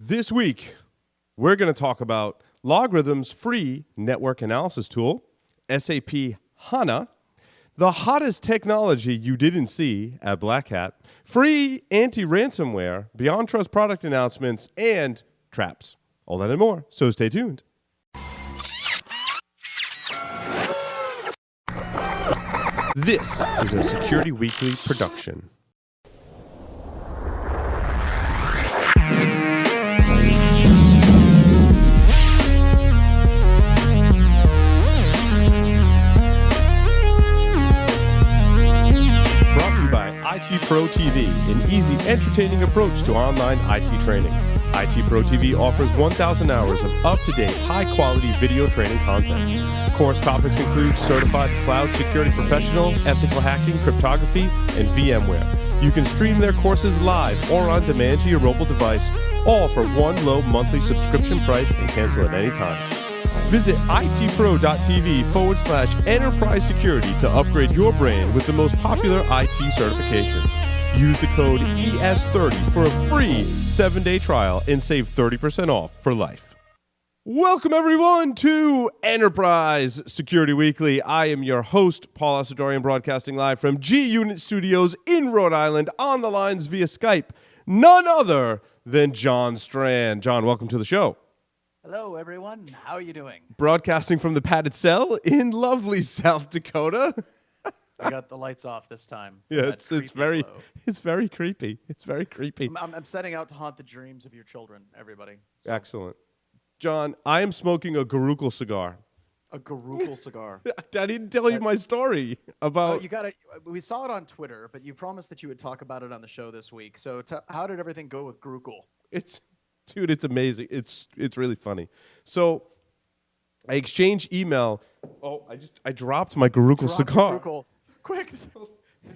This week, we're going to talk about Logrhythm's free network analysis tool, SAP Hana, the hottest technology you didn't see at Blackhat, free anti-ransomware, Beyondtrust product announcements, and traps. All that and more, so stay tuned. This is a Security Weekly production. IT Pro TV, an easy, entertaining approach to online IT training. IT Pro TV offers 1,000 hours of up-to-date, high-quality video training content. Course topics include certified cloud security professional, ethical hacking, cryptography, and VMware. You can stream their courses live or on demand to your mobile device, all for one low monthly subscription price and cancel at any time. Visit itpro.tv/enterprise security to upgrade your brain with the most popular IT certifications. Use the code ES30 for a free 7-day trial and save 30% off for life. Welcome, everyone, to Enterprise Security Weekly. I am your host, Paul Alto Networks, broadcasting live from G-Unit Studios in Rhode Island, on the lines via Skype. None other than John Strand. John, welcome to the show. Hello, everyone. How are you doing? Broadcasting from the padded cell in lovely South Dakota. I got the lights off this time. Yeah, it's very creepy. It's very creepy. I'm setting out to haunt the dreams of your children, everybody. So. Excellent. John, I am smoking a Garukal cigar. A Garukal cigar. I didn't tell you my story about... you got it. We saw it on Twitter, but you promised that you would talk about it on the show this week. So how did everything go with Garukal? Dude, it's amazing. It's really funny. So I exchanged email. Oh, I dropped my Garukal cigar. Garukal. Quick!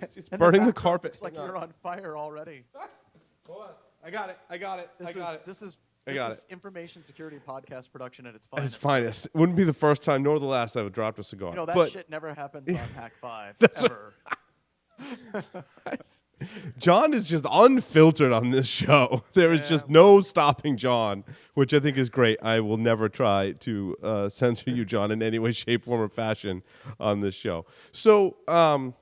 It's burning the carpet. Looks like you're on fire already. Hold on. I got it. This is information security podcast production at its finest. At its finest. It wouldn't be the first time nor the last I've dropped a cigar. You know, that shit never happens on Hack 5, ever. John is just unfiltered on this show. There is just no stopping John, which I think is great. I will never try to censor you, John, in any way, shape, form, or fashion on this show. So last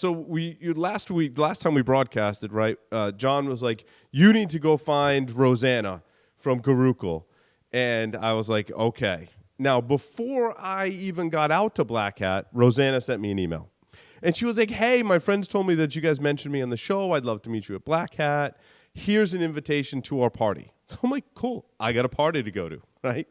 time we broadcasted, right? John was like, "You need to go find Rosanna from Garukal," and I was like, "Okay." Now, before I even got out to Blackhat, Rosanna sent me an email. And she was like, "Hey, my friends told me that you guys mentioned me on the show. I'd love to meet you at Blackhat. Here's an invitation to our party." So I'm like, cool. I got a party to go to, right?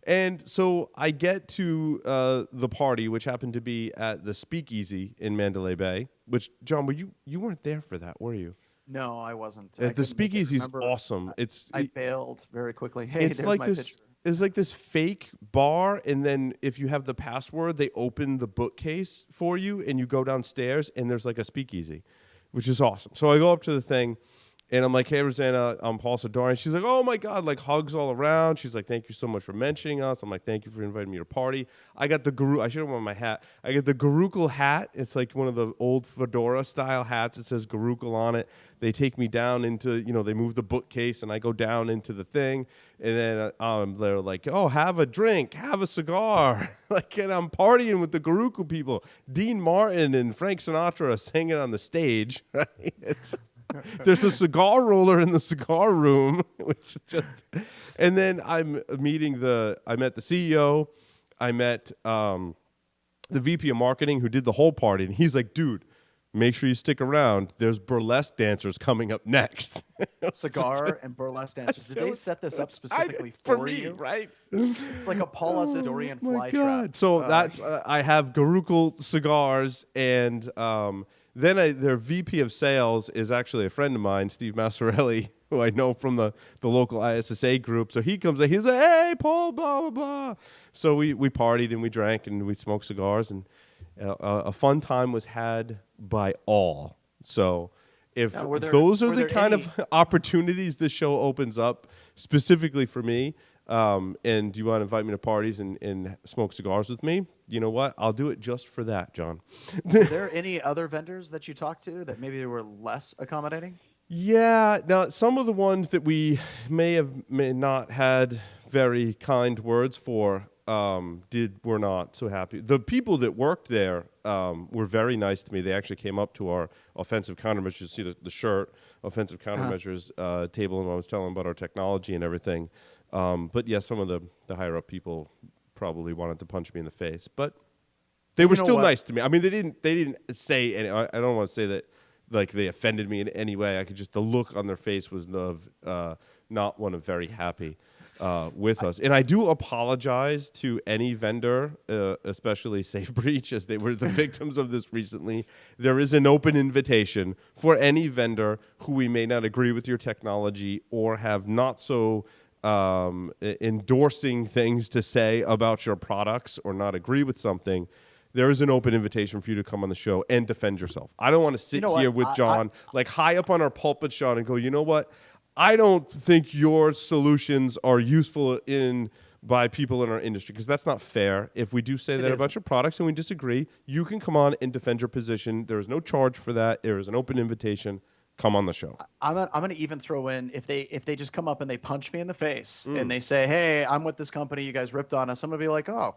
And so I get to the party, which happened to be at the Speakeasy in Mandalay Bay, which, John, you weren't there for that, were you? No, I wasn't. The Speakeasy is awesome. I bailed very quickly. Hey, there's my picture. It's like this fake bar, and then if you have the password, they open the bookcase for you, and you go downstairs, and there's like a speakeasy, which is awesome. So I go up to the thing, and I'm like, "Hey, Rosanna, I'm Paul Sadorian." She's like, "Oh, my God," like hugs all around. She's like, "Thank you so much for mentioning us." I'm like, "Thank you for inviting me to your party." I got I should have worn my hat. I got the Garukal hat. It's like one of the old fedora-style hats. It says Garukal on it. They take me down into, they move the bookcase, and I go down into the thing. And then they're like, "Oh, have a drink, have a cigar." And I'm partying with the Garukal people. Dean Martin and Frank Sinatra are singing on the stage, right? There's a cigar roller in the cigar room, which is just... And then I met the CEO. I met the VP of marketing who did the whole party. And he's like, "Dude, make sure you stick around. There's burlesque dancers coming up next." Cigar and burlesque dancers. Did they set this up specifically for you? Right? It's like a Paul Sidorian fly trap. So that's I have Garukal cigars, and then their VP of sales is actually a friend of mine, Steve Massarelli, who I know from the local ISSA group. So he comes in, he's like, "Hey, Paul, blah, blah, blah." So we partied and we drank and we smoked cigars, and a fun time was had by all. So if those are the kind of opportunities this show opens up specifically for me, and you want to invite me to parties and smoke cigars with me, you know what? I'll do it just for that, John. Are there any other vendors that you talked to that maybe were less accommodating? Yeah. Now, some of the ones that we may not had very kind words for were not so happy. The people that worked there were very nice to me. They actually came up to our offensive countermeasures. You see the shirt, offensive countermeasures table, and I was telling them about our technology and everything. But yeah, some of the higher up people probably wanted to punch me in the face, but they were still nice to me. I mean, they didn't say any. I don't want to say that like they offended me in any way. I could just, the look on their face was not one of very happy with us. And I do apologize to any vendor, especially SafeBreach, as they were the victims of this recently. There is an open invitation for any vendor who we may not agree with your technology or have not so endorsing things to say about your products or not agree with something. There is an open invitation for you to come on the show and defend yourself. I don't want to sit here with John, like high up on our pulpit, Sean, and go, you know what? I don't think your solutions are useful by people in our industry, because that's not fair. If we do say that about your products and we disagree, you can come on and defend your position. There is no charge for that. There is an open invitation. Come on the show. I'm gonna even throw in, if they just come up and they punch me in the face and they say, hey, I'm with this company, you guys ripped on us, I'm gonna be like, oh,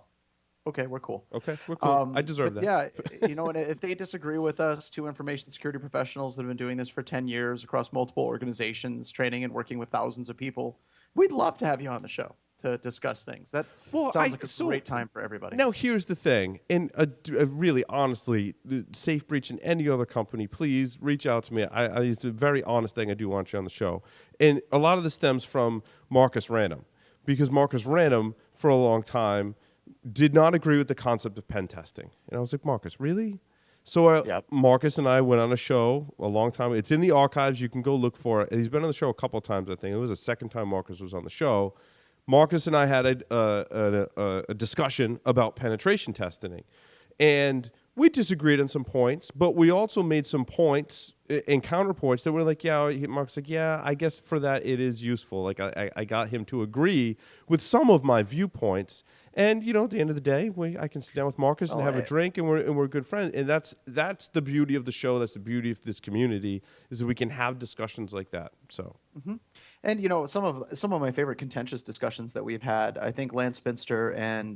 okay, we're cool. Okay, we're cool. I deserve that. Yeah, you know, and if they disagree with us, two information security professionals that have been doing this for 10 years across multiple organizations, training and working with thousands of people, we'd love to have you on the show to discuss things. That sounds like a great time for everybody. Now, here's the thing, and really, honestly, SafeBreach and any other company, please reach out to me. It's a very honest thing. I do want you on the show. And a lot of this stems from Marcus Random, because Marcus Random, for a long time, did not agree with the concept of pen testing. And I was like, Marcus, really? So Marcus and I went on a show a long time. It's in the archives. You can go look for it. He's been on the show a couple of times, I think. It was the second time Marcus was on the show. Marcus and I had a discussion about penetration testing. And we disagreed on some points, but we also made some points and counterpoints that were like, Mark's like, yeah, I guess for that it is useful. Like I got him to agree with some of my viewpoints. And, you know, at the end of the day, I can sit down with Marcus and have a drink, and we're good friends. And that's the beauty of the show. That's the beauty of this community, is that we can have discussions like that. So. Mm-hmm. And, you know, some of my favorite contentious discussions that we've had, I think Lance Spinster and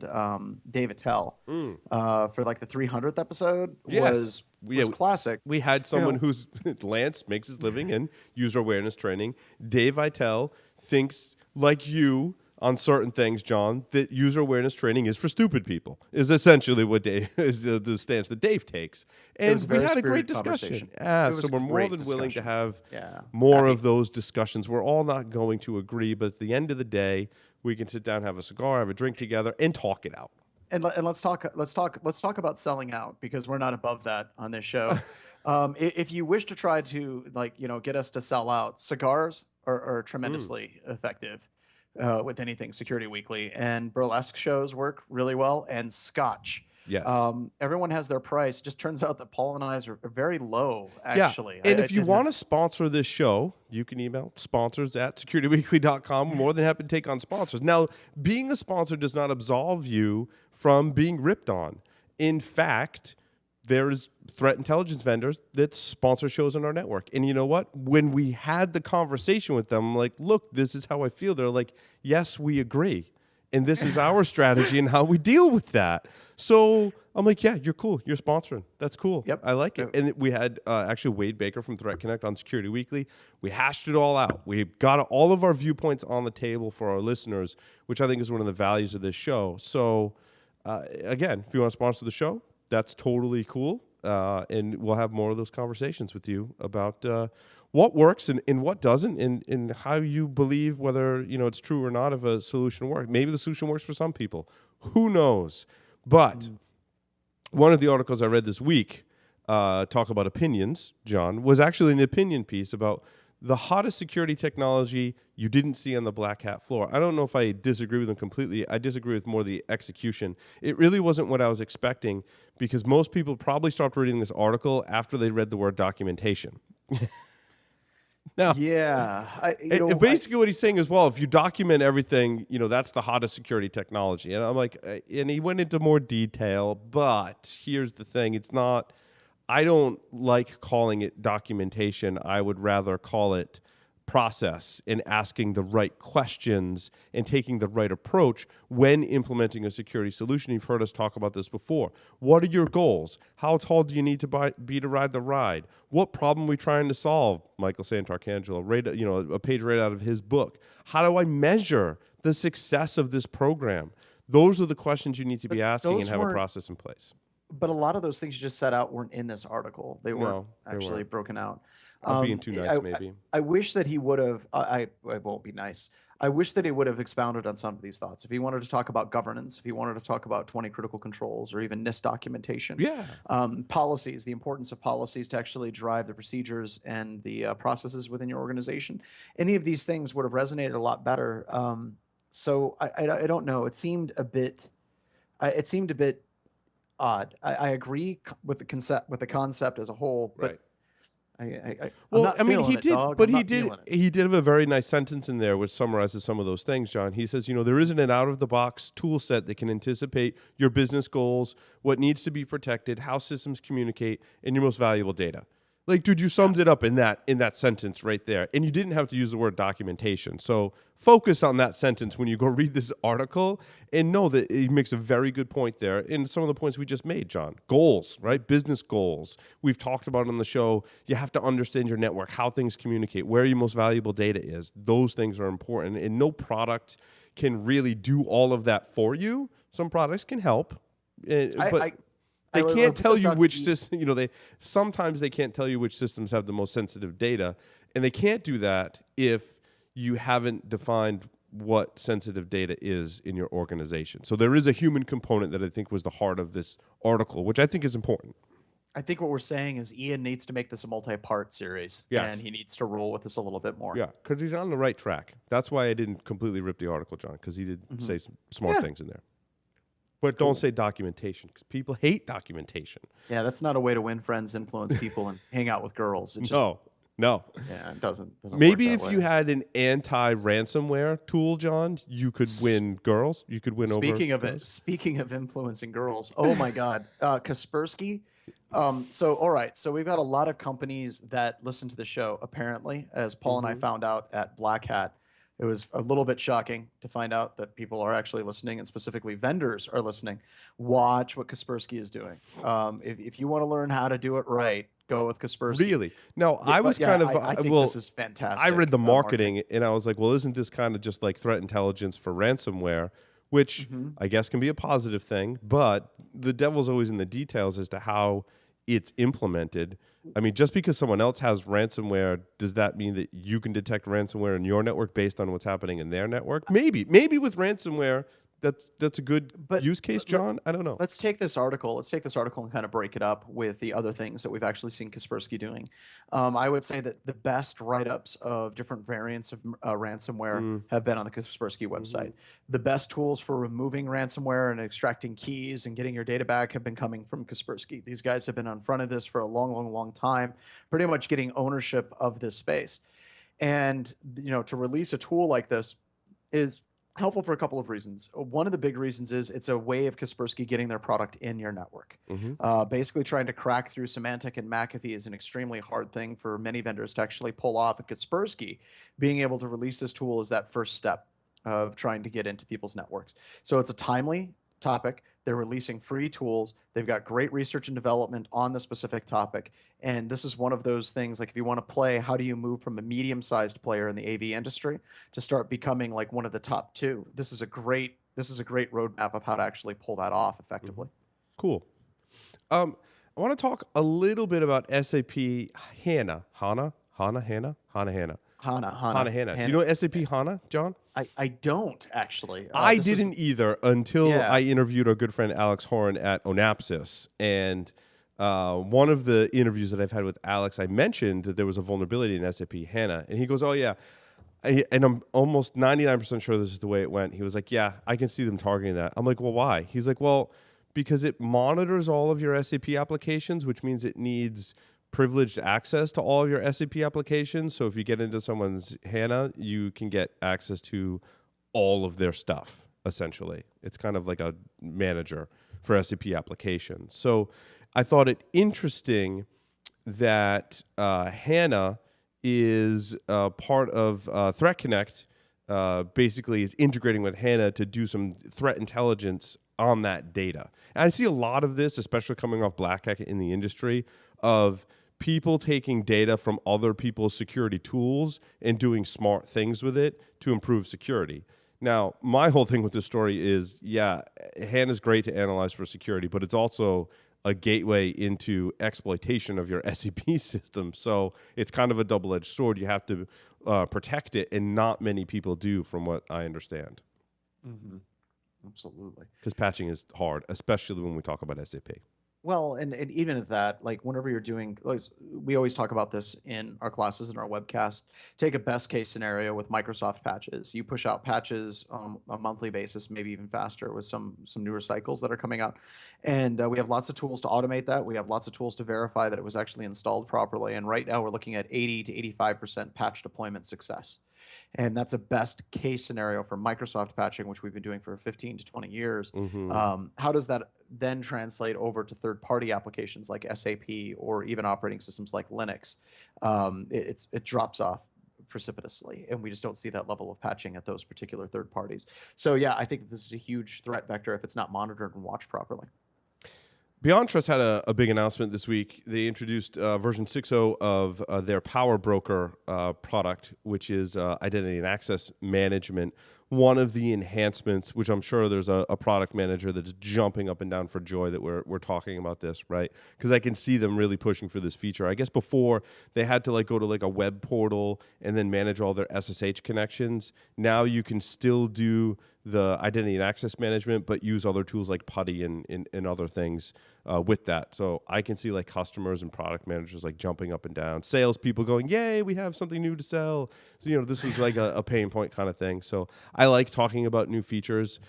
Dave Attell for like the 300th episode was classic. We had someone who's Lance makes his living in user awareness training. Dave Attell thinks like you on certain things, John, that user awareness training is for stupid people, is essentially what Dave is the stance that Dave takes. And we had a great discussion. So we're more than willing to have more of those discussions. We're all not going to agree, but at the end of the day, we can sit down, have a cigar, have a drink together, and talk it out. And let's talk about selling out, because we're not above that on this show. If you wish to try to get us to sell out, cigars are tremendously effective. With anything Security Weekly, and burlesque shows work really well, and scotch. Yes. Everyone has their price. It just turns out that Paul and I's are very low, actually. Yeah. And if you want to sponsor this show, you can email sponsors@securityweekly.com. We're more than happy to take on sponsors. Now, being a sponsor does not absolve you from being ripped on. In fact, there's threat intelligence vendors that sponsor shows on our network. And you know what? When we had the conversation with them, I'm like, look, this is how I feel. They're like, yes, we agree. And this is our strategy and how we deal with that. So I'm like, yeah, you're cool. You're sponsoring. That's cool. Yep. I like it. And we had actually Wade Baker from Threat Connect on Security Weekly. We hashed it all out. We got all of our viewpoints on the table for our listeners, which I think is one of the values of this show. So again, if you want to sponsor the show, that's totally cool, and we'll have more of those conversations with you about what works and what doesn't, and how you believe whether it's true or not if a solution works. Maybe the solution works for some people. Who knows? But one of the articles I read this week talk about opinions, John, was actually an opinion piece about the hottest security technology you didn't see on the Blackhat floor. I don't know if I disagree with them completely. I disagree with more the execution. It really wasn't what I was expecting, because most people probably stopped reading this article after they read the word documentation. Now, basically what he's saying is, well, if you document everything, that's the hottest security technology. And I'm like, and he went into more detail, but here's the thing. It's not I don't like calling it documentation. I would rather call it process and asking the right questions and taking the right approach when implementing a security solution. You've heard us talk about this before. What are your goals? How tall do you need to be to ride the ride? What problem are we trying to solve? Michael Santarcangelo, a page right out of his book. How do I measure the success of this program? Those are the questions you need to be asking and those have a weren't process in place. But a lot of those things you just set out weren't in this article. They weren't No, they actually weren't. broken out. I'm being Um, too I, nice, I maybe. I wish that he would have. I won't be nice. I wish that he would have expounded on some of these thoughts. If he wanted to talk about governance, if he wanted to talk about 20 critical controls, or even NIST documentation, Yeah. policies, the importance of policies to actually drive the procedures and the processes within your organization, any of these things would have resonated a lot better. So I don't know. It seemed a bit odd. I agree with the concept as a whole, but Right. I'm Well, not I mean, feeling he it, did, dog. but I'm not feeling it. he did have a very nice sentence in there which summarizes some of those things, John. He says, there isn't an out-of-the-box tool set that can anticipate your business goals, what needs to be protected, how systems communicate, and your most valuable data. Like, dude, you summed it up in that sentence right there, and you didn't have to use the word documentation. So focus on that sentence when you go read this article, and know that he makes a very good point there. And some of the points we just made, John, goals, right? Business goals. We've talked about on the show. You have to understand your network, how things communicate, where your most valuable data is. Those things are important, and no product can really do all of that for you. Some products can help, but they can't tell you which system. Sometimes they can't tell you which systems have the most sensitive data, and they can't do that if you haven't defined what sensitive data is in your organization. So there is a human component that I think was the heart of this article, which I think is important. I think what we're saying is Ian needs to make this a multi-part series, Yes. and he needs to roll with this a little bit more. Yeah, because he's on the right track. That's why I didn't completely rip the article, John, because he did say some smart things in there. But don't say documentation, because people hate documentation. Yeah, that's not a way to win friends, influence people, and hang out with girls. It's just, No. Yeah, it doesn't Maybe work that if way. you had an anti-ransomware tool, John, you could win girls. You could win over girls. Speaking of influencing girls, oh my God, Kaspersky. All right, so we've got a lot of companies that listen to the show. Apparently, as Paul and I found out at Blackhat, it was a little bit shocking to find out that people are actually listening, and specifically vendors are listening. Watch what Kaspersky is doing. If you want to learn how to do it right, go with Kaspersky. Really? Now, I was kind of I think this is fantastic. I read the marketing and I was like, well, isn't this kind of just like threat intelligence for ransomware, which I guess can be a positive thing, but the devil's always in the details as to how it's implemented. I mean, just because someone else has ransomware, does that mean that you can detect ransomware in your network based on what's happening in their network? Maybe with ransomware, that's a good use case, John. I don't know. Let's take this article and kind of break it up with the other things that we've actually seen Kaspersky doing. I would say that the best write-ups of different variants of ransomware have been on the Kaspersky website. The best tools for removing ransomware and extracting keys and getting your data back have been coming from Kaspersky. These guys have been in front of this for a long time, pretty much getting ownership of this space. And to release a tool like this is helpful for a couple of reasons. One of the big reasons is it's a way of Kaspersky getting their product in your network. Basically trying to crack through Symantec and McAfee is an extremely hard thing for many vendors to actually pull off. And Kaspersky being able to release this tool is that first step of trying to get into people's networks. So it's a timely topic. They're releasing free tools. They've got great research and development on the specific topic. And this is one of those things, like if you want to play, how do you move from a medium-sized player in the AV industry to start becoming like one of the top two? This is a great roadmap of how to actually pull that off effectively. Cool. I want to talk a little bit about SAP Hana. Hana. Do you know SAP Hana, John? I don't actually. I didn't either until I interviewed our good friend Alex Horn at Onapsis. And one of the interviews that I've had with Alex, I mentioned that there was a vulnerability in SAP Hana. And he goes, oh, yeah. And I'm almost 99% sure this is the way it went. He was like, yeah, I can see them targeting that. I'm like, well, why? He's like, well, because it monitors all of your SAP applications, which means it needs privileged access to all of your SAP applications. So if you get into someone's HANA, you can get access to all of their stuff, essentially. It's kind of like a manager for SAP applications. So I thought it interesting that Hana is part of Threat Connect. Basically, is integrating with Hana to do some threat intelligence on that data. And I see a lot of this, especially coming off Blackhat in the industry, of people taking data from other people's security tools and doing smart things with it to improve security. Now, my whole thing with this story is, yeah, Hana's great to analyze for security, but it's also a gateway into exploitation of your SAP system. So it's kind of a double-edged sword. You have to protect it, and not many people do, from what I understand. Mm-hmm. Absolutely. Because patching is hard, especially when we talk about SAP. Well, and even at that, like whenever you're doing, like, we always talk about this in our classes and our webcast. Take a best case scenario with Microsoft patches. You push out patches on a monthly basis, maybe even faster with some newer cycles that are coming out. And we have lots of tools to automate that. We have lots of tools to verify that it was actually installed properly. And right now we're looking at 80 to 85% patch deployment success. And that's a best case scenario for Microsoft patching, which we've been doing for 15 to 20 years. How does that then translate over to third-party applications like SAP or even operating systems like Linux? It drops off precipitously, and we just don't see that level of patching at those particular third parties. So yeah, I think this is a huge threat vector if it's not monitored and watched properly. Beyondtrust had a big announcement this week. They introduced version 6.0 of their Power Broker product, which is identity and access management. One of the enhancements, which I'm sure there's a product manager that's jumping up and down for joy that we're talking about this, right? Because I can see them really pushing for this feature. I guess before they had to go to a web portal and then manage all their SSH connections. Now you can still do the identity and access management, but use other tools like Putty and other things with that. So I can see customers and product managers jumping up and down, salespeople going, "Yay, we have something new to sell." So this was a pain point kind of thing. So I like talking about new features.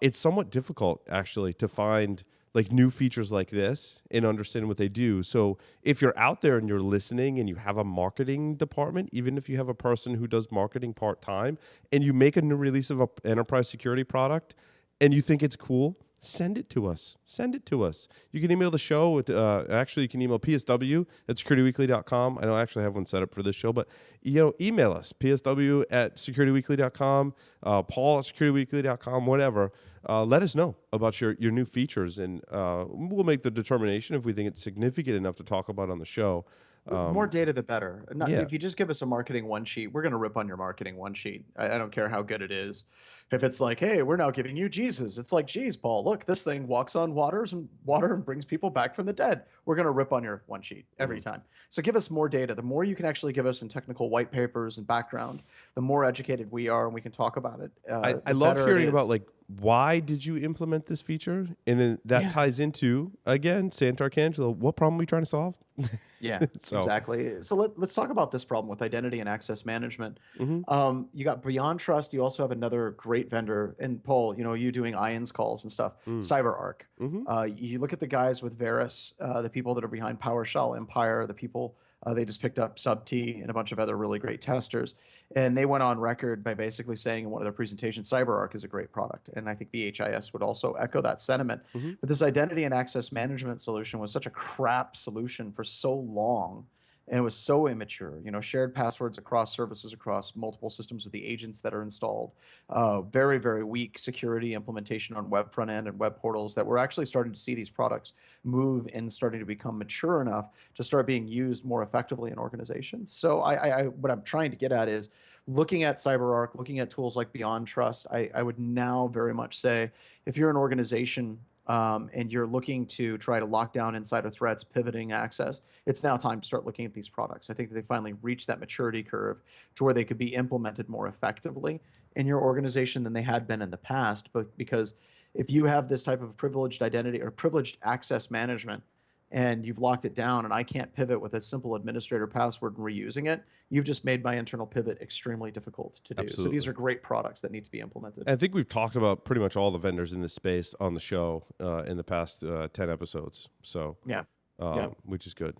It's somewhat difficult actually to find new features like this and understand what they do. So if you're out there and you're listening and you have a marketing department, even if you have a person who does marketing part-time, and you make a new release of an enterprise security product and you think it's cool, send it to us. Send it to us. You can email the show. Actually, you can email psw@securityweekly.com. I don't actually have one set up for this show, but email us, psw@securityweekly.com, paul@securityweekly.com, whatever. Let us know about your new features, and we'll make the determination if we think it's significant enough to talk about on the show. More data, the better. Yeah. If you just give us a marketing one sheet, we're going to rip on your marketing one sheet. I don't care how good it is. If it's like, hey, we're now giving you Jesus, it's like, geez, Paul, look, this thing walks on water and brings people back from the dead. We're going to rip on your one sheet every time. So give us more data. The more you can actually give us in technical white papers and background, the more educated we are and we can talk about it. I love hearing about why did you implement this feature? And then that ties into, again, Santa Arcangelo, what problem are we trying to solve? Yeah, exactly. So let's talk about this problem with identity and access management. You got Beyondtrust. You also have another great vendor. And Paul, you doing IANS calls and stuff, CyberArk. You look at the guys with Varus, the people that are behind PowerShell, Empire, the people they just picked up Sub-T and a bunch of other really great testers. And they went on record by basically saying in one of their presentations, CyberArk is a great product. And I think BHIS would also echo that sentiment. But this identity and access management solution was such a crap solution for so long. And it was so immature, shared passwords across services, across multiple systems with the agents that are installed. Very, very weak security implementation on web front end and web portals that we're actually starting to see these products move and starting to become mature enough to start being used more effectively in organizations. So what I'm trying to get at is looking at CyberArk, looking at tools like Beyondtrust. I would now very much say if you're an organization and you're looking to try to lock down insider threats, pivoting access, it's now time to start looking at these products. I think that they finally reached that maturity curve to where they could be implemented more effectively in your organization than they had been in the past. But because if you have this type of privileged identity or privileged access management and you've locked it down and I can't pivot with a simple administrator password and reusing it, you've just made my internal pivot extremely difficult to do. Absolutely. So these are great products that need to be implemented. I think we've talked about pretty much all the vendors in this space on the show in the past 10 episodes. So which is good.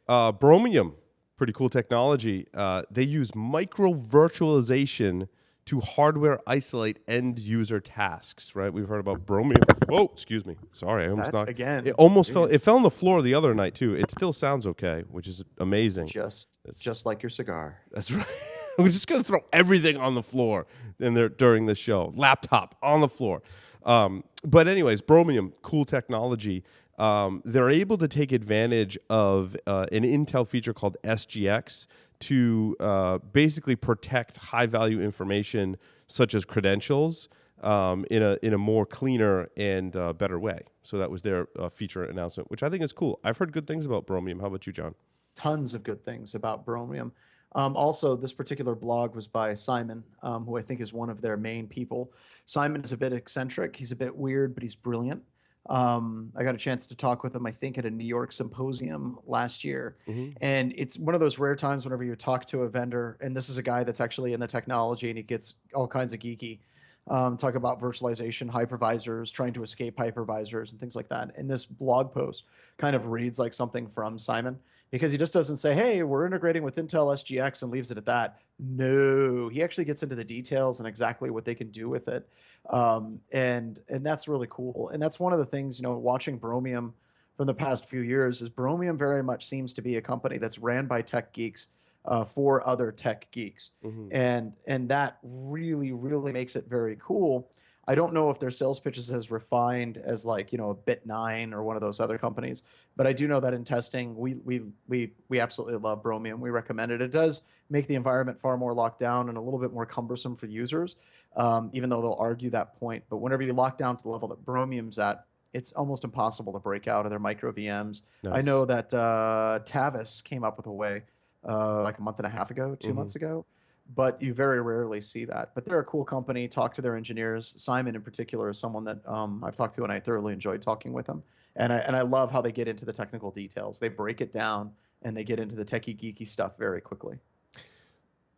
Bromium, pretty cool technology. They use micro-virtualization to hardware isolate end user tasks, right? We've heard about Bromium. Whoa, excuse me. Sorry, I almost That knocked. again, It almost fell. It jeez. fell on the floor the other night too. It still sounds okay, which is amazing. Just That's just like your cigar. that's right. We're just gonna throw everything on the floor during the show. Laptop on the floor. But anyways, Bromium, cool technology. They're able to take advantage of an Intel feature called SGX to basically protect high value information such as credentials in a more cleaner and better way. So that was their feature announcement, which I think is cool. I've heard good things about Bromium. How about you, John? Tons of good things about Bromium. Also, this particular blog was by Simon, who I think is one of their main people. Simon is a bit eccentric. He's a bit weird, but he's brilliant. I got a chance to talk with him, I think, at a New York symposium last year. Mm-hmm. And it's one of those rare times whenever you talk to a vendor, and this is a guy that's actually in the technology and he gets all kinds of geeky. Talk about virtualization, hypervisors, trying to escape hypervisors, and things like that. And this blog post kind of reads like something from Simon because he just doesn't say, hey, we're integrating with Intel SGX and leaves it at that. No, he actually gets into the details and exactly what they can do with it. And that's really cool. And that's one of the things, watching Bromium from the past few years is Bromium very much seems to be a company that's ran by tech geeks for other tech geeks. Mm-hmm. And that really, really makes it very cool. I don't know if their sales pitches as refined as like, a Bit9 or one of those other companies, but I do know that in testing, we absolutely love Bromium. We recommend it. It does make the environment far more locked down and a little bit more cumbersome for users, even though they'll argue that point. But whenever you lock down to the level that Bromium's at, it's almost impossible to break out of their micro VMs. I Nice. know that Tavis came up with a way like a month and a half ago, 2 months ago, but you very rarely see that. But they're a cool company. Talk to their engineers. Simon in particular is someone that I've talked to, and I thoroughly enjoyed talking with him. And I love how they get into the technical details. They break it down and they get into the techie geeky stuff very quickly.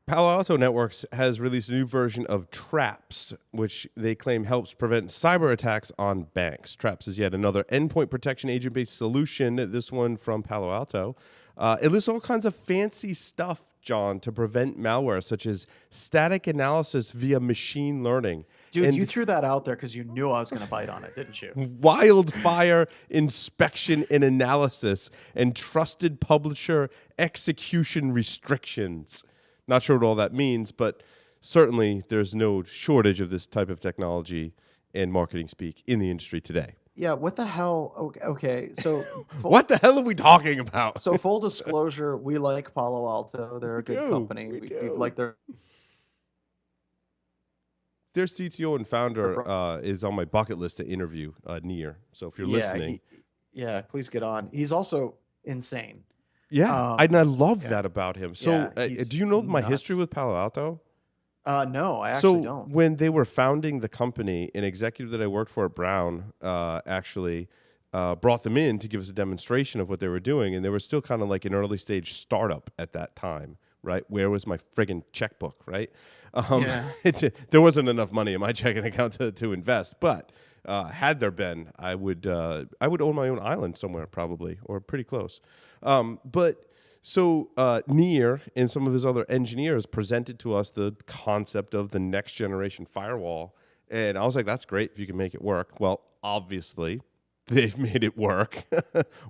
Palo Alto Networks has released a new version of Traps, which they claim helps prevent cyber attacks on banks. Traps is yet another endpoint protection agent-based solution, this one from Palo Alto. It lists all kinds of fancy stuff, John, to prevent malware, such as static analysis via machine learning. Dude, and you threw that out there because you knew I was going to bite on it, didn't you? wildfire inspection and analysis, and trusted publisher execution restrictions. Not sure what all that means, but certainly there's no shortage of this type of technology and marketing speak in the industry today. Yeah, what the hell? Okay, so What the hell are we talking about? so full disclosure, we like Palo Alto. They're a good do. company. We We do. like their Their CTO and founder is on my bucket list to interview near. So if you're listening. Yeah, please get on. He's also insane. Yeah, Um, and I love yeah, that about him. So yeah, he's do you know my nuts. history with Palo Alto? No, I So actually don't. when they were founding the company, an executive that I worked for at Brown actually brought them in to give us a demonstration of what they were doing, and they were still kind of like an early stage startup at that time, right? Where was my friggin' checkbook, right? Yeah. There wasn't enough money in my checking account to invest, but had there been, I would own my own island somewhere probably, or pretty close. So Near and some of his other engineers presented to us the concept of the next generation firewall. And I was like, that's great if you can make it work. Well, obviously, they've made it work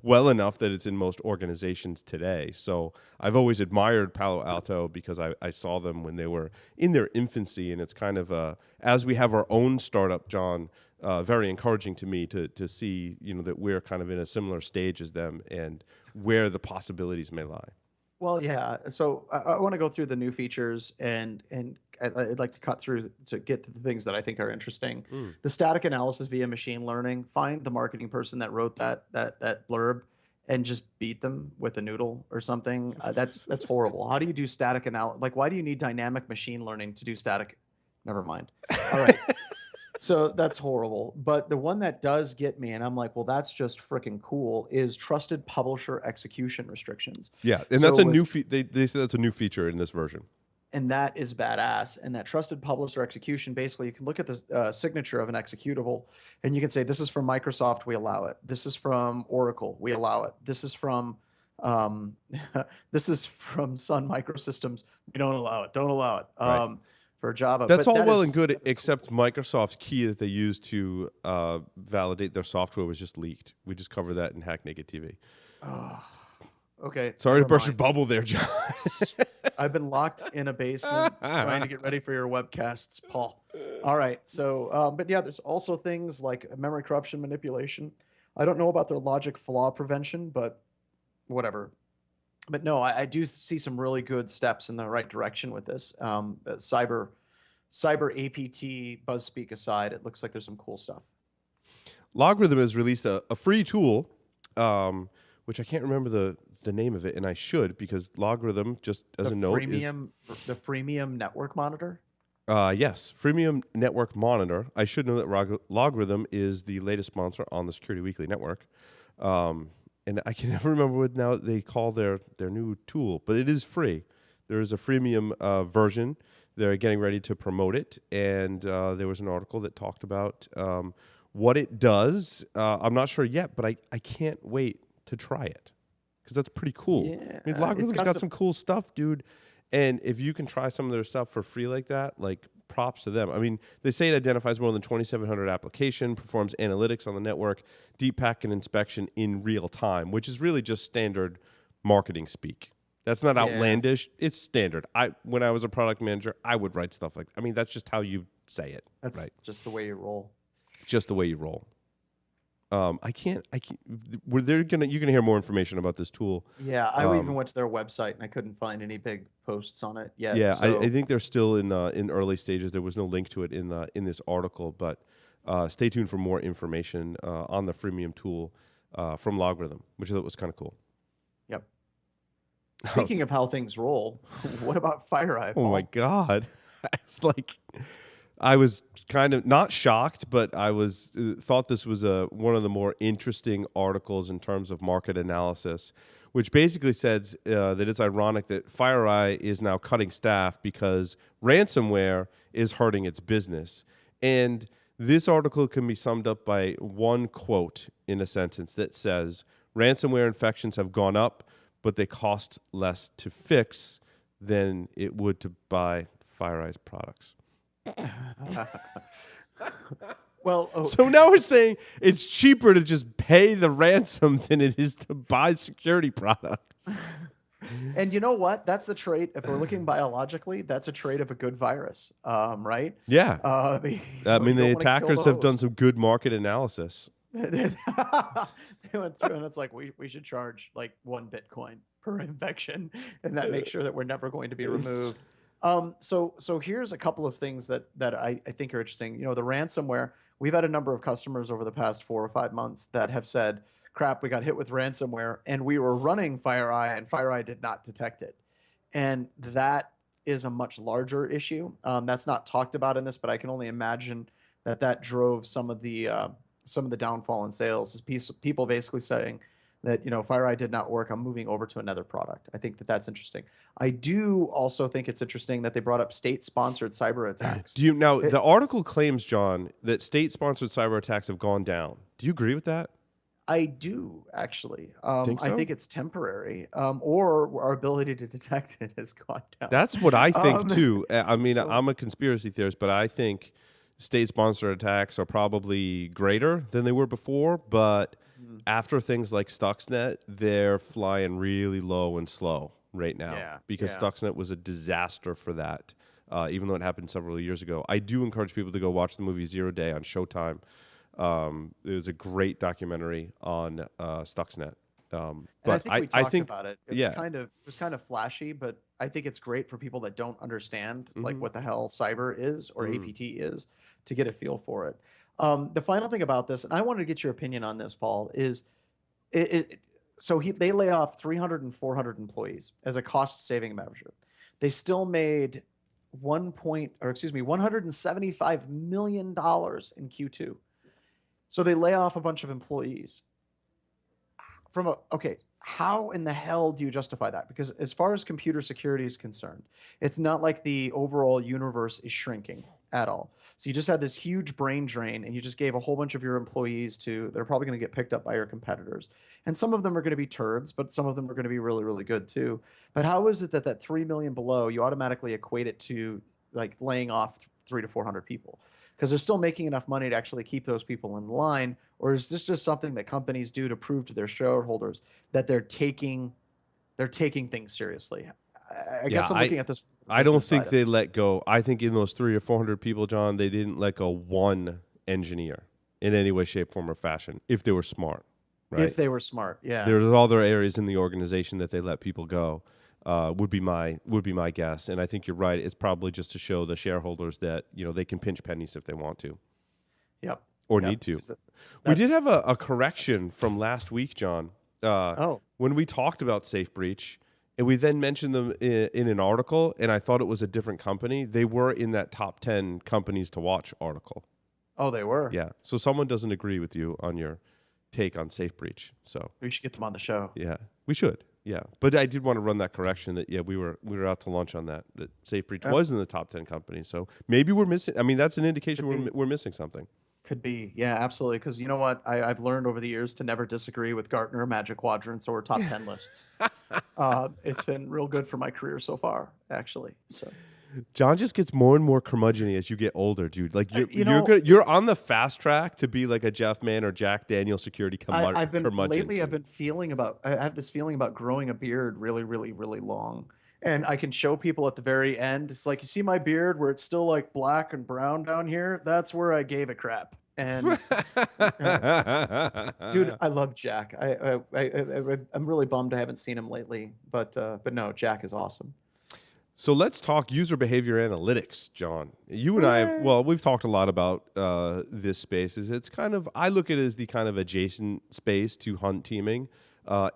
well enough that it's in most organizations today. So I've always admired Palo Alto because I saw them when they were in their infancy. And it's kind of, as we have our own startup, John, very encouraging to me to see, that we're kind of in a similar stage as them and where the possibilities may lie. Well, yeah. So I want to go through the new features and I'd like to cut through to get to the things that I think are interesting. Mm. The static analysis via machine learning. Find the marketing person that wrote that blurb and just beat them with a noodle or something. That's horrible. How do you do static analysis? Like, why do you need dynamic machine learning to do static? Never mind. All right. So that's horrible. But the one that does get me, and I'm like, well, that's just freaking cool, is trusted publisher execution restrictions. Yeah, and So that's a with new they say that's a new feature in this version. and that is badass. And that trusted publisher execution, basically, you can look at the signature of an executable, and you can say, this is from Microsoft, we allow it. This is from Oracle, we allow it. This is from um, this is from Sun Microsystems, we don't allow it. Don't allow it. Right. for Java. That's But all well and good, that is cool. except Microsoft's key that they used to validate their software was just leaked. We just covered that in Hack Naked TV. Oh, okay, Sorry to never burst your mind. bubble there, John. I've been locked in a basement trying to get ready for your webcasts, Paul. All right. So, but yeah, there's also things like memory corruption manipulation. I don't know about their logic flaw prevention, but whatever. But no, I do see some really good steps in the right direction with this. Cyber APT buzzspeak aside, it looks like there's some cool stuff. Logrhythm has released a free tool, which I can't remember the name of it, and I should, because Logrhythm, just as a note, is The freemium network monitor. yes, Freemium Network Monitor. I should know that Logrhythm is the latest sponsor on the Security Weekly network. And I can never remember what now they call their new tool, but it is free. There is a freemium version. They're getting ready to promote it, and there was an article that talked about what it does. I'm not sure yet, but I can't wait to try it because that's pretty cool. Yeah, I mean, it's Logrhythm's got some cool stuff, dude. And if you can try some of their stuff for free like that, like props to them. I mean, they say it identifies more than 2,700 application, performs analytics on the network, deep packet inspection in real time, which is really just standard marketing speak. That's not outlandish. It's standard. When I was a product manager, I would write stuff like, I mean, that's just how you say it. That's right? just the way you roll. Just the way you roll. I can't. You're gonna hear more information about this tool. Yeah, I even went to their website and I couldn't find any big posts on it yet. Yeah, So I think they're still in early stages. There was no link to it in this article, but stay tuned for more information on the freemium tool from Logrhythm, which I thought was kind of cool. yep. Speaking of how things roll, what about FireEye, Oh Paul? my God, it's like I was kind of not shocked, but I was thought this was one of the more interesting articles in terms of market analysis, which basically says that it's ironic that FireEye is now cutting staff because ransomware is hurting its business. And this article can be summed up by one quote in a sentence that says, "Ransomware infections have gone up, but they cost less to fix than it would to buy FireEye's products." Well, So now we're saying it's cheaper to just pay the ransom than it is to buy security products. and you know what? That's the trait. If we're looking biologically, that's a trait of a good virus, right? Yeah. You I know, mean, you the don't want to kill attackers the have done host. some good market analysis. They went through and it's like we should charge like 1 Bitcoin per infection, and that makes sure that we're never going to be removed. So here's a couple of things that I think are interesting. You know, the ransomware. We've had a number of customers over the past 4 or 5 months that have said, "Crap, we got hit with ransomware, and we were running FireEye, and FireEye did not detect it." And that is a much larger issue. That's not talked about in this, but I can only imagine that drove some of the downfall in sales. Is people basically saying that, you know, FireEye did not work, I'm moving over to another product. I think that that's interesting. I do also think it's interesting that they brought up state-sponsored cyber attacks. The article claims, John, that state-sponsored cyber attacks have gone down. Do you agree with that? I do actually. Think I so? think it's temporary, or our ability to detect it has gone down. That's what I think Um, too. I mean, so I'm a conspiracy theorist, but I think state-sponsored attacks are probably greater than they were before. But mm, after things like Stuxnet, they're flying really low and slow right now yeah, because yeah. Stuxnet was a disaster for that. Even though it happened several years ago, I do encourage people to go watch the movie Zero Day on Showtime. It was a great documentary on Stuxnet. And I But think we talked think, about it. yeah. It was kind of flashy, but I think it's great for people that don't understand like Mhm. what the hell cyber is or Mm. APT is to get a feel for it. The final thing about this, and I wanted to get your opinion on this, Paul, is it so they lay off 300 and 400 employees as a cost saving measure. They still made 175 million dollars in Q2. So they lay off a bunch of employees. Okay, how in the hell do you justify that? Because as far as computer security is concerned, it's not like the overall universe is shrinking at all. So you just had this huge brain drain, and you just gave a whole bunch of your employees to, they're probably going to get picked up by your competitors. And some of them are going to be turds, but some of them are going to be really, really good too. But how is it that 3 million below, you automatically equate it to like laying off 300 to 400 people because they're still making enough money to actually keep those people in line? Or is this just something that companies do to prove to their shareholders that they're taking things seriously? I Yeah, guess I'm looking at this from the I don't business think side of they it. let go. I think in those 300 or 400 people, John, they didn't let go one engineer in any way, shape, form, or fashion. If they were smart, right? If they were smart, yeah. There's other areas in the organization that they let people go. Would be my guess, and I think you're right. It's probably just to show the shareholders that they can pinch pennies if they want to Yep. or Yep. need to. Because We did that's have a that's true. correction from last week, John. Oh, When we talked about Safe Breach, and we then mentioned them in an article, and I thought it was a different company. They were in that top 10 companies to watch article. oh, they were. Yeah. So someone doesn't agree with you on your take on Safe Breach. So We should get them on the show. yeah, we should. Yeah, but I did want to run that correction that we were out to lunch on that Safe Breach Yep. was in the top 10 companies. So maybe we're missing. I mean, that's an indication Could be. we're missing something. Could be. Yeah, absolutely. Because you know what? I've learned over the years to never disagree with Gartner Magic Quadrants or top 10 lists. It's been real good for my career so far, actually. So, John just gets more and more curmudgeon-y as you get older, dude. Like you're you you're know, good, you're on the fast track to be like a Jeff Mann or Jack Daniel security I've been curmudgeon, lately. I've dude. been I have this feeling about growing a beard really, really, really long, and I can show people at the very end. It's like you see my beard where it's still like black and brown down here. That's where I gave a crap. And uh, dude, I love Jack. I'm really bummed I haven't seen him lately, but no, Jack is awesome. So let's talk user behavior analytics, John. You and I have, Hooray! well, we've talked a lot about this space. It's kind of, I look at it as the kind of adjacent space to hunt teaming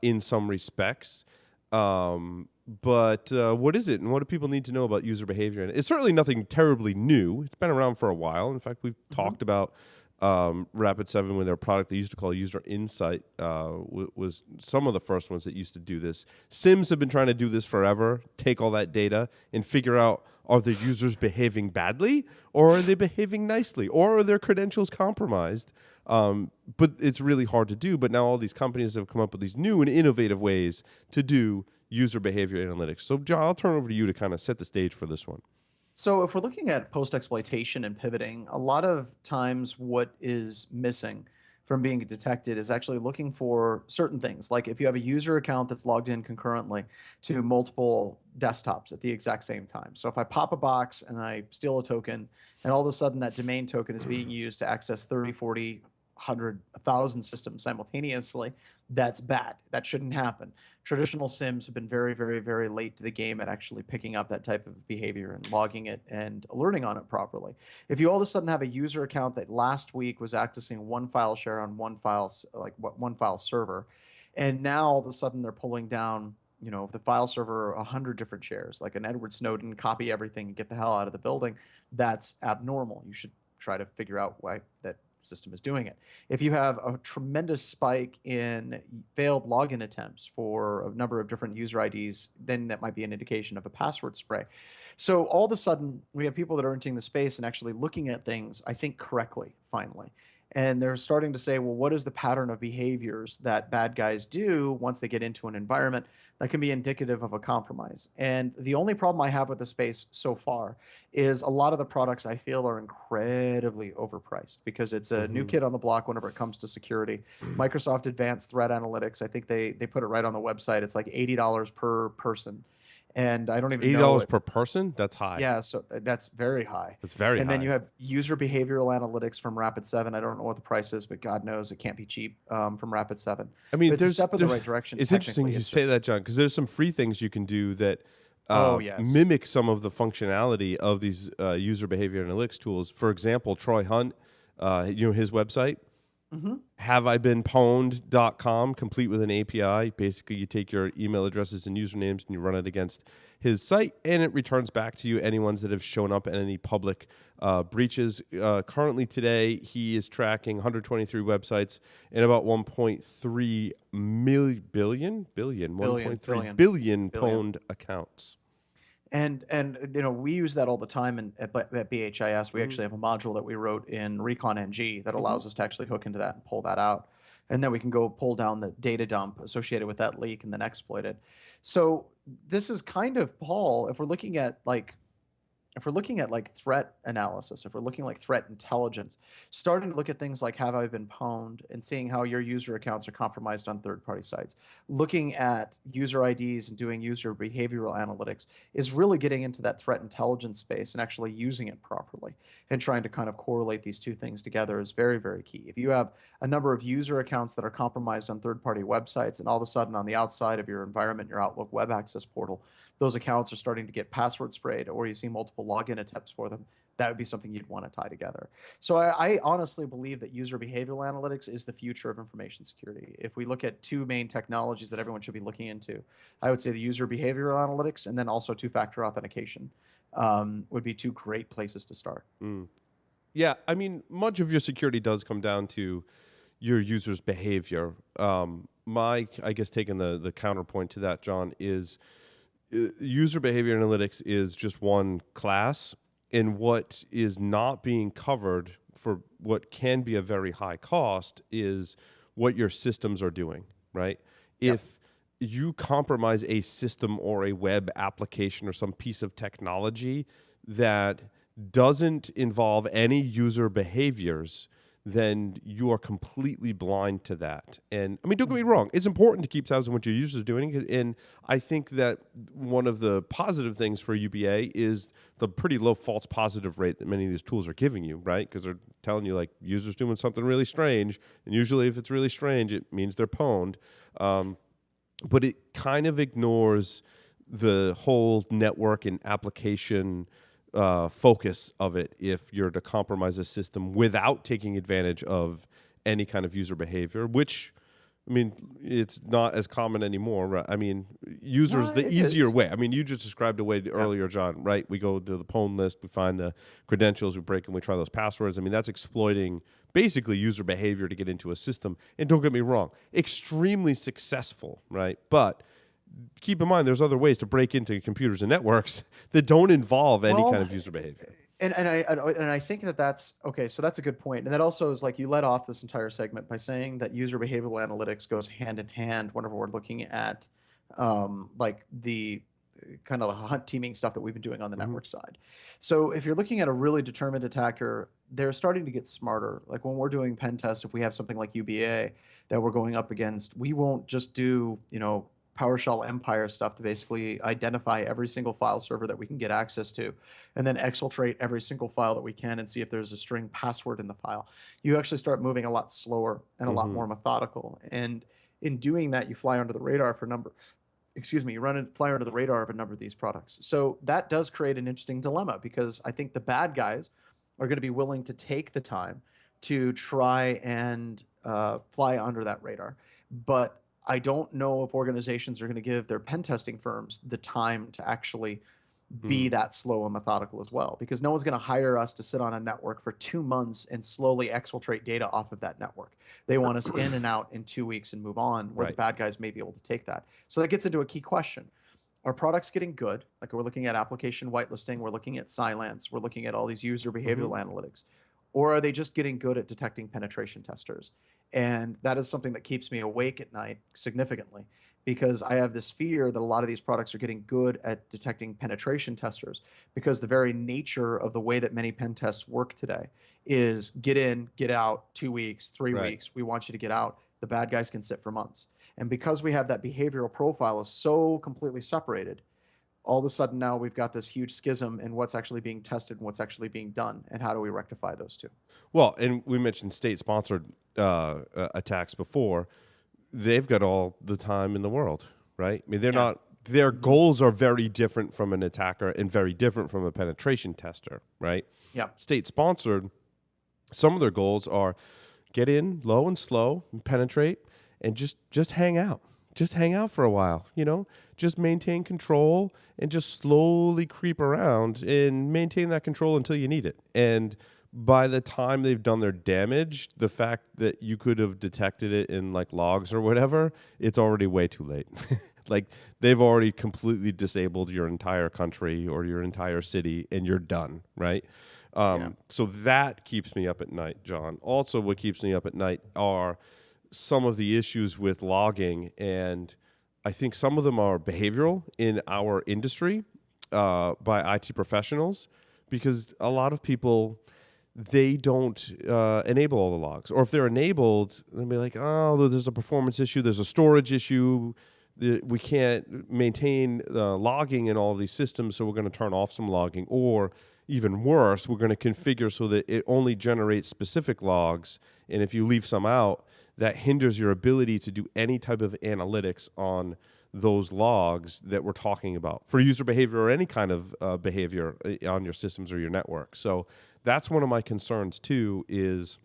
in some respects. But what is it, and what do people need to know about user behavior? And it's certainly nothing terribly new. It's been around for a while. In fact, we've Hmm. talked about Rapid7 with their product they used to call User Insight was some of the first ones that used to do this. SIMs have been trying to do this forever, take all that data and figure out, are the users behaving badly or are they behaving nicely or are their credentials compromised? But it's really hard to do. But now all these companies have come up with these new and innovative ways to do user behavior analytics. So John, I'll turn over to you to kind of set the stage for this one. So if we're looking at post-exploitation and pivoting, a lot of times what is missing from being detected is actually looking for certain things. Like if you have a user account that's logged in concurrently to multiple desktops at the exact same time. So if I pop a box and I steal a token, and all of a sudden that domain token is being used to access 30, 40, 100, 1,000 systems simultaneously, that's bad. That shouldn't happen. Traditional SIMs have been very, very, very late to the game at actually picking up that type of behavior and logging it and alerting on it properly. If you all of a sudden have a user account that last week was accessing one file share on one file server, and now all of a sudden they're pulling down, the file server 100 different shares, like an Edward Snowden, copy everything and get the hell out of the building, that's abnormal. You should try to figure out why that system is doing it. If you have a tremendous spike in failed login attempts for a number of different user IDs, then that might be an indication of a password spray. So all of a sudden, we have people that are entering the space and actually looking at things, I think, correctly, finally. And they're starting to say, well, what is the pattern of behaviors that bad guys do once they get into an environment that can be indicative of a compromise? And the only problem I have with the space so far is a lot of the products I feel are incredibly overpriced because it's a new Mm-hmm. kid on the block whenever it comes to security. Microsoft Advanced Threat Analytics, I think they put it right on the website. It's like $80 per person. And I don't even know $80 it. per person? That's high. Yeah, so that's very high. That's very And then you high. have user behavioral analytics from Rapid7. I don't know what the price is, but God knows it can't be cheap from Rapid7. I mean, But it's a there's step in the there's right direction. it's interesting Technically, you it's say just, that, John, because there's some free things you can do that oh, yes. mimic some of the functionality of these user behavior analytics tools. For example, Troy Hunt, his website, Hmm. haveibeenpwned.com, complete with an API. Basically, you take your email addresses and usernames and you run it against his site, and it returns back to you any ones that have shown up in any public breaches. Currently today, he is tracking 123 websites and about 1.3 billion, Billion, 1.3 billion, billion billion. pwned accounts. And we use that all the time at BHIS. We Mm-hmm. actually have a module that we wrote in Recon NG that Mm-hmm. allows us to actually hook into that and pull that out. And then we can go pull down the data dump associated with that leak and then exploit it. So this is kind of, Paul, if we're looking at like if we're looking at like threat analysis, if we're looking like threat intelligence, starting to look at things like have I been pwned and seeing how your user accounts are compromised on third-party sites, looking at user IDs and doing user behavioral analytics is really getting into that threat intelligence space and actually using it properly and trying to kind of correlate these two things together is very, very key. If you have a number of user accounts that are compromised on third-party websites and all of a sudden on the outside of your environment, your Outlook web access portal, those accounts are starting to get password sprayed or you see multiple login attempts for them, that would be something you'd want to tie together. So I honestly believe that user behavioral analytics is the future of information security. If we look at two main technologies that everyone should be looking into, I would say the user behavioral analytics and then also two-factor authentication would be two great places to start. Yeah, I mean, much of your security does come down to your user's behavior. I guess taking the counterpoint to that, John, is user behavior analytics is just one class, and what is not being covered for what can be a very high cost is what your systems are doing, right? Yep. If you compromise a system or a web application or some piece of technology that doesn't involve any user behaviors, then you are completely blind to that. And I mean, don't get me wrong, it's important to keep tabs on what your users are doing. And I think that one of the positive things for UBA is the pretty low false positive rate that many of these tools are giving you, right? Because they're telling you like users doing something really strange. And usually if it's really strange, it means they're pwned. But it kind of ignores the whole network and application focus of it if you're to compromise a system without taking advantage of any kind of user behavior, which, I mean, it's not as common anymore, right? I mean, users, No, the it easier is. way. I mean, you just described a way earlier, John, right? We go to the pwn list, we find the credentials, we break them, we try those passwords. I mean, that's exploiting basically user behavior to get into a system. And don't get me wrong, extremely successful, right? But keep in mind, there's other ways to break into computers and networks that don't involve any kind Well, of user behavior. and I think that that's okay. So that's a good point, and that also is like you led off this entire segment by saying that user behavioral analytics goes hand in hand whenever we're looking at like the kind of hunt teaming stuff that we've been doing on the Mm-hmm. network side. So if you're looking at a really determined attacker, they're starting to get smarter. Like when we're doing pen tests, if we have something like UBA that we're going up against, we won't just do PowerShell Empire stuff to basically identify every single file server that we can get access to, and then exfiltrate every single file that we can and see if there's a string password in the file. You actually start moving a lot slower and a lot Mm-hmm. more methodical. And in doing that, you fly under the radar for a number. Excuse me, fly under the radar of a number of these products. So that does create an interesting dilemma because I think the bad guys are going to be willing to take the time to try and fly under that radar. But I don't know if organizations are going to give their pen testing firms the time to actually be that slow and methodical as well, because no one's going to hire us to sit on a network for 2 months and slowly exfiltrate data off of that network. They want us in and out in 2 weeks and move on, where the Right. bad guys may be able to take that. So that gets into a key question. Are products getting good? Like we're looking at application whitelisting, we're looking at Cylance, we're looking at all these user Mm-hmm. behavioral analytics. Or are they just getting good at detecting penetration testers? And that is something that keeps me awake at night significantly because I have this fear that a lot of these products are getting good at detecting penetration testers because the very nature of the way that many pen tests work today is get in, get out, 2 weeks, three Right. weeks. We want you to get out. The bad guys can sit for months. And because we have that behavioral profile is so completely separated, all of a sudden now we've got this huge schism in what's actually being tested and what's actually being done. And how do we rectify those two? Well, and we mentioned state-sponsored attacks before. They've got all the time in the world, right? I mean, they're Yeah. not. Their goals are very different from an attacker and very different from a penetration tester, right? Yeah. State-sponsored, some of their goals are get in low and slow and penetrate and just hang out. Just hang out for a while, just maintain control and just slowly creep around and maintain that control until you need it. And by the time they've done their damage, the fact that you could have detected it in like logs or whatever, it's already way too late. Like they've already completely disabled your entire country or your entire city and you're done, right? So that keeps me up at night, John. Also, what keeps me up at night are some of the issues with logging, and I think some of them are behavioral in our industry by IT professionals. because a lot of people, they don't enable all the logs. Or if they're enabled, they'll be like, oh, there's a performance issue, there's a storage issue, we can't maintain logging in all of these systems, so we're going to turn off some logging. Or even worse, we're going to configure so that it only generates specific logs, and if you leave some out, that hinders your ability to do any type of analytics on those logs that we're talking about for user behavior or any kind of behavior on your systems or your network. So that's one of my concerns too, is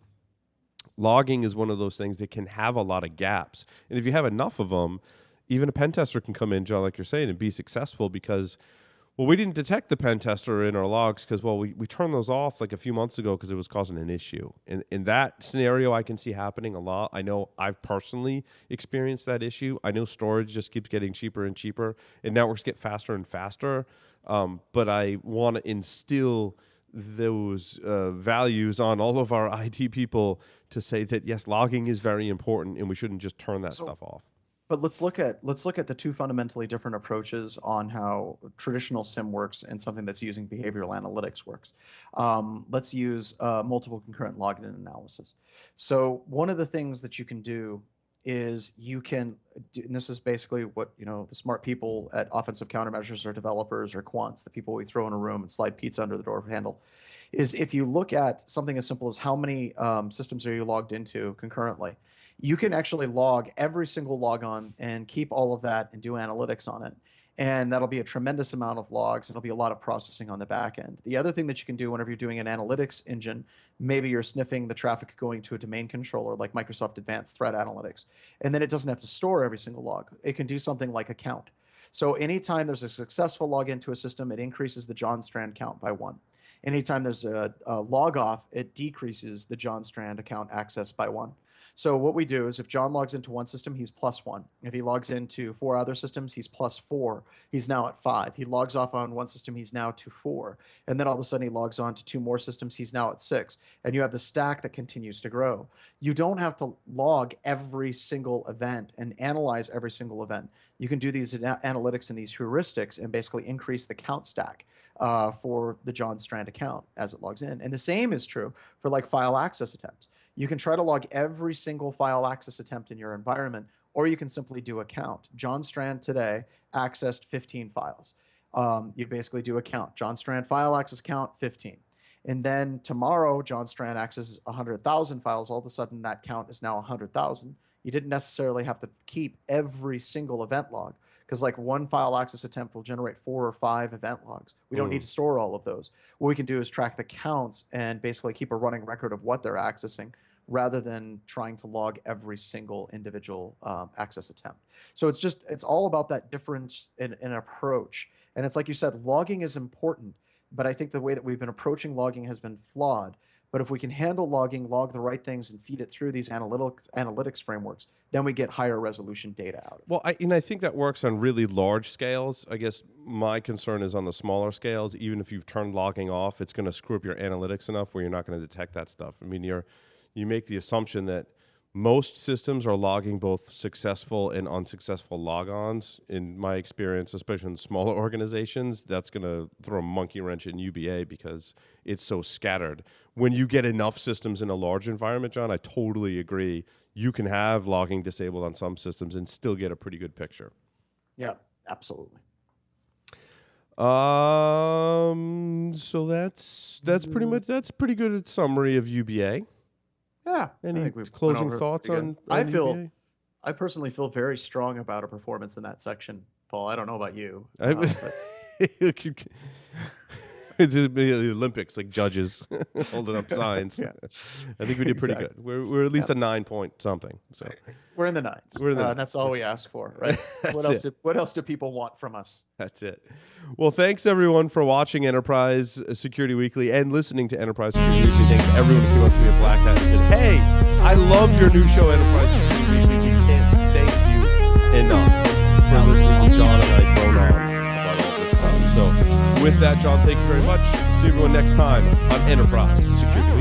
logging is one of those things that can have a lot of gaps. And if you have enough of them, even a pen tester can come in, John, like you're saying, and be successful because, well, we didn't detect the pen tester in our logs because, well, we turned those off like a few months ago because it was causing an issue. And in that scenario, I can see happening a lot. I know I've personally experienced that issue. I know storage just keeps getting cheaper and cheaper, and networks get faster and faster. But I want to instill those values on all of our IT people to say that, yes, logging is very important, and we shouldn't just turn that stuff off. But let's look at the two fundamentally different approaches on how traditional SIM works and something that's using behavioral analytics works. Let's use multiple concurrent login analysis. So one of the things that you can do is you can, and this is basically what the smart people at offensive countermeasures or developers or quants, the people we throw in a room and slide pizza under the door handle, is if you look at something as simple as how many systems are you logged into concurrently. You can actually log every single logon and keep all of that and do analytics on it. And that'll be a tremendous amount of logs. It'll be a lot of processing on the back end. The other thing that you can do whenever you're doing an analytics engine, maybe you're sniffing the traffic going to a domain controller like Microsoft Advanced Threat Analytics. And then it doesn't have to store every single log. It can do something like a count. So anytime there's a successful login to a system, it increases the John Strand count by 1. Anytime there's a log off, it decreases the John Strand account access by 1. So what we do is if John logs into one system, he's +1. If he logs into 4 other systems, he's +4. He's now at 5. He logs off on one system, he's now to 4. And then all of a sudden he logs on to 2 more systems, he's now at 6. And you have the stack that continues to grow. You don't have to log every single event and analyze every single event. You can do these analytics and these heuristics and basically increase the count stack for the John Strand account as it logs in. And the same is true for like file access attempts. You can try to log every single file access attempt in your environment, or you can simply do a count. John Strand today accessed 15 files. You basically do a count. John Strand file access count, 15. And then tomorrow, John Strand accesses 100,000 files. All of a sudden, that count is now 100,000. You didn't necessarily have to keep every single event log, because like one file access attempt will generate 4 or 5 event logs. We don't need to store all of those. What we can do is track the counts and basically keep a running record of what they're accessing, rather than trying to log every single individual access attempt. So it's all about that difference in approach. And it's like you said, logging is important, but I think the way that we've been approaching logging has been flawed. But if we can handle logging, log the right things, and feed it through these analytics frameworks, then we get higher resolution data out of it. Well, I think that works on really large scales. I guess my concern is on the smaller scales. Even if you've turned logging off, it's going to screw up your analytics enough where you're not going to detect that stuff. I mean, you make the assumption that most systems are logging both successful and unsuccessful logons. In my experience, especially in smaller organizations, that's going to throw a monkey wrench in UBA because it's so scattered. When you get enough systems in a large environment, John, I totally agree. You can have logging disabled on some systems and still get a pretty good picture. Yeah, absolutely. So that's pretty good summary of UBA. Yeah. Any closing thoughts on UBA? I personally feel very strong about our performance in that section, Paul. I don't know about you. It's the Olympics, like judges holding up signs. Yeah. I think we did pretty good. We're at least a 9 point something. So we're in the 9s. And that's all we ask for, right? What else do people want from us? That's it. Well, thanks everyone for watching Enterprise Security Weekly and listening to Enterprise Security Weekly. Thanks to everyone who came up to me at Blackhat and said, "Hey, I loved your new show, Enterprise Security Weekly. We can't thank you enough for listening to John and I drone on about all this stuff." So with that, John, thank you very much. See everyone next time on Enterprise Security.